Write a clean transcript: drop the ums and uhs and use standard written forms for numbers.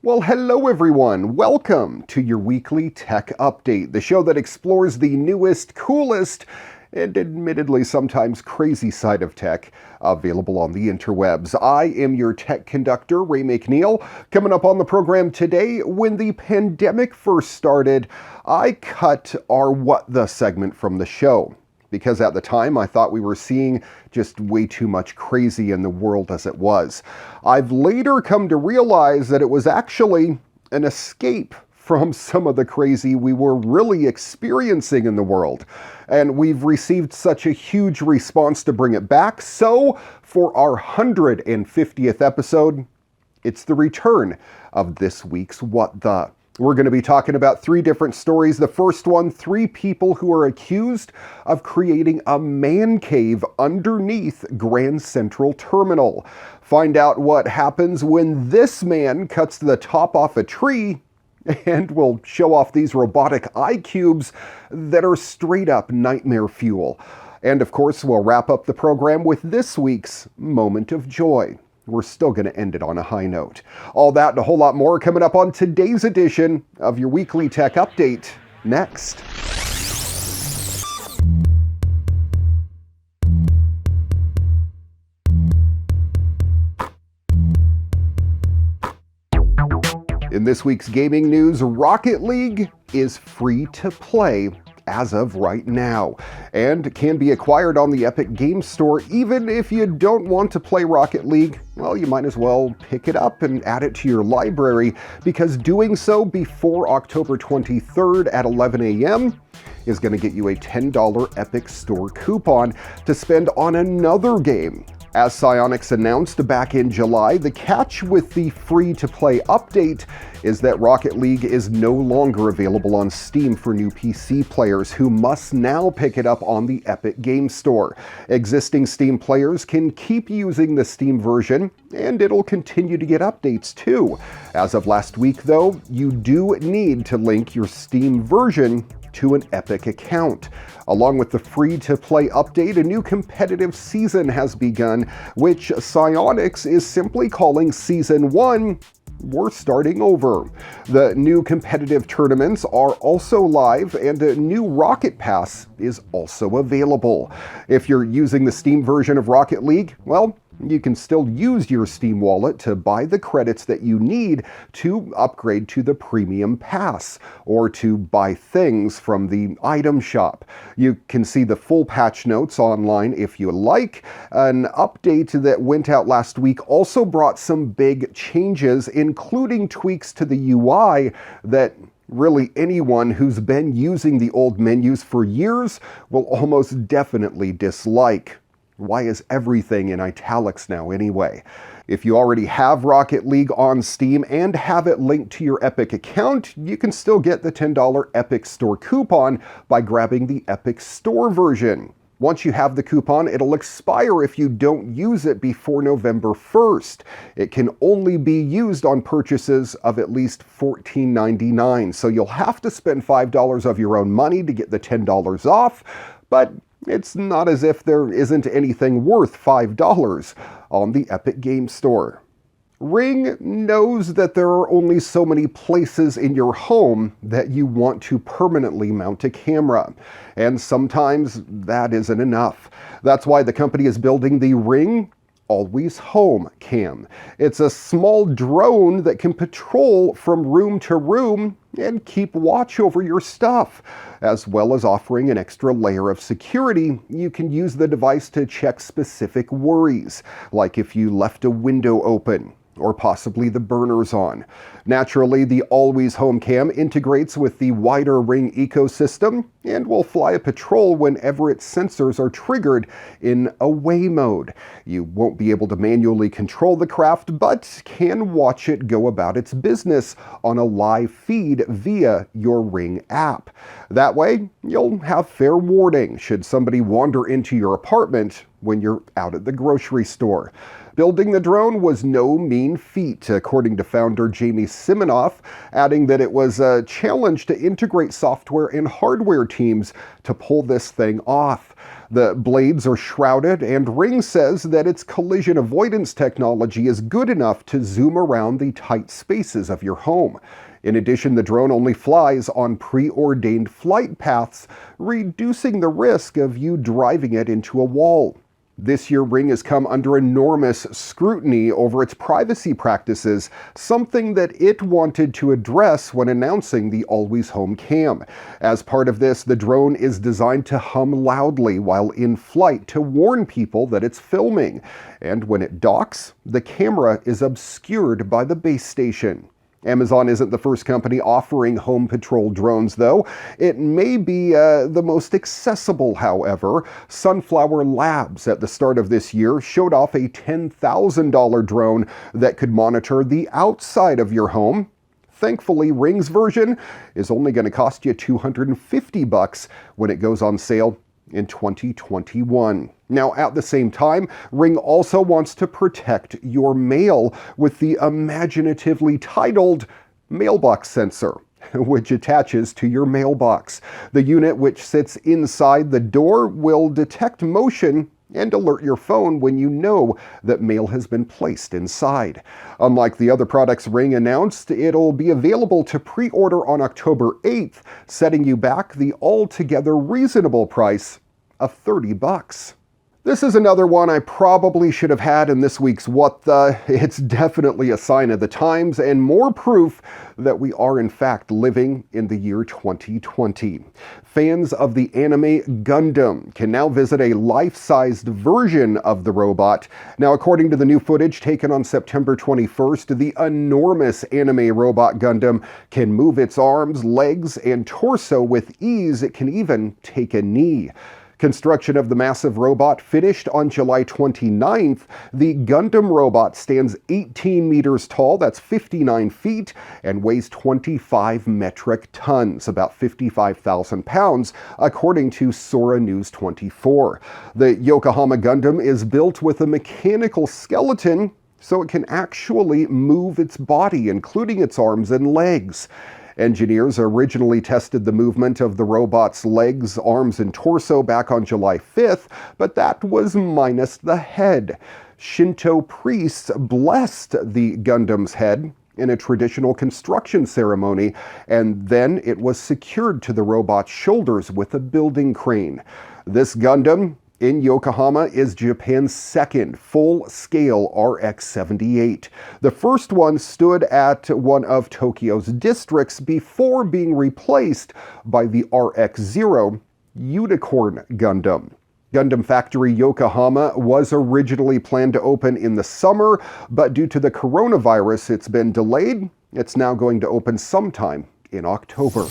Well, hello everyone. Welcome to your weekly tech update, the show that explores the newest, coolest, and admittedly sometimes crazy side of tech available on the interwebs. I am your tech conductor, Ray McNeil. Coming up on the program today, when the pandemic first started, I cut our What The segment from the show, because at the time I thought we were seeing just way too much crazy in the world as it was. I've later come to realize that it was actually an escape from some of the crazy we were really experiencing in the world. And we've received such a huge response to bring it back. So for our 150th episode, it's the return of this week's What The. We're going to be talking about three different stories. The first one, 3 people who are accused of creating a man cave underneath Grand Central Terminal. Find out what happens when this man cuts the top off a tree, and we'll show off these robotic eye cubes that are straight up nightmare fuel. And of course, we'll wrap up the program with this week's Moment of Joy. We're still going to end it on a high note. All that and a whole lot more coming up on today's edition of your weekly tech update. Next. In this week's gaming news, Rocket League is free to play as of right now, and can be acquired on the Epic Games Store. Even if you don't want to play Rocket League, well, you might as well pick it up and add it to your library, because doing so before October 23rd at 11 a.m. is going to get you a $10 Epic Store coupon to spend on another game. As Psyonix announced back in July, the catch with the free-to-play update is that Rocket League is no longer available on Steam for new PC players, who must now pick it up on the Epic Games Store. Existing Steam players can keep using the Steam version, and it'll continue to get updates too. As of last week, though, you do need to link your Steam version to an Epic account. Along with the free-to-play update, a new competitive season has begun, which Psyonix is simply calling Season 1. We're starting over. The new competitive tournaments are also live, and a new Rocket Pass is also available. If you're using the Steam version of Rocket League, well, you can still use your Steam wallet to buy the credits that you need to upgrade to the Premium Pass, or to buy things from the item shop. You can see the full patch notes online if you like. An update that went out last week also brought some big changes, including tweaks to the UI that really anyone who's been using the old menus for years will almost definitely dislike. Why is everything in italics now anyway? If you already have Rocket League on Steam and have it linked to your Epic account, you can still get the $10 Epic Store coupon by grabbing the Epic Store version. Once you have the coupon, it'll expire if you don't use it before November 1st. It can only be used on purchases of at least $14.99, so you'll have to spend $5 of your own money to get the $10 off, but it's not as if there isn't anything worth $5 on the Epic Games Store. Ring knows that there are only so many places in your home that you want to permanently mount a camera, and sometimes that isn't enough. That's why the company is building the Ring Always Home Cam. It's a small drone that can patrol from room to room and keep watch over your stuff. As well as offering an extra layer of security, you can use the device to check specific worries, like if you left a window open, or possibly the burners on. Naturally, the Always Home Cam integrates with the wider Ring ecosystem and will fly a patrol whenever its sensors are triggered in away mode. You won't be able to manually control the craft, but can watch it go about its business on a live feed via your Ring app. That way, you'll have fair warning should somebody wander into your apartment when you're out at the grocery store. Building the drone was no mean feat, according to founder Jamie Siminoff, adding that it was a challenge to integrate software and hardware teams to pull this thing off. The blades are shrouded, and Ring says that its collision avoidance technology is good enough to zoom around the tight spaces of your home. In addition, the drone only flies on preordained flight paths, reducing the risk of you driving it into a wall. This year, Ring has come under enormous scrutiny over its privacy practices, something that it wanted to address when announcing the Always Home Cam. As part of this, the drone is designed to hum loudly while in flight to warn people that it's filming. And when it docks, the camera is obscured by the base station. Amazon isn't the first company offering home patrol drones, though. It may be the most accessible, however. Sunflower Labs, at the start of this year, showed off a $10,000 drone that could monitor the outside of your home. Thankfully, Ring's version is only going to cost you $250 when it goes on sale in 2021. Now, at the same time, Ring also wants to protect your mail with the imaginatively titled Mailbox Sensor, which attaches to your mailbox. The unit, which sits inside the door, will detect motion and alert your phone when you know that mail has been placed inside. Unlike the other products Ring announced, it'll be available to pre-order on October 8th, setting you back the altogether reasonable price of $30. This is another one I probably should have had in this week's What The. It's definitely a sign of the times and more proof that we are in fact living in the year 2020. Fans of the anime Gundam can now visit a life-sized version of the robot. Now, according to the new footage taken on September 21st, the enormous anime robot Gundam can move its arms, legs, and torso with ease. It can even take a knee. Construction of the massive robot finished on July 29th. The Gundam robot stands 18 meters tall, that's 59 feet, and weighs 25 metric tons, about 55,000 pounds, according to Sora News 24. The Yokohama Gundam is built with a mechanical skeleton, so it can actually move its body, including its arms and legs. Engineers originally tested the movement of the robot's legs, arms, and torso back on July 5th, but that was minus the head. Shinto priests blessed the Gundam's head in a traditional construction ceremony, and then it was secured to the robot's shoulders with a building crane. This Gundam in Yokohama is Japan's second full-scale RX-78. The first one stood at one of Tokyo's districts before being replaced by the RX-0 Unicorn Gundam. Gundam Factory Yokohama was originally planned to open in the summer, but due to the coronavirus, it's been delayed. It's now going to open sometime in October.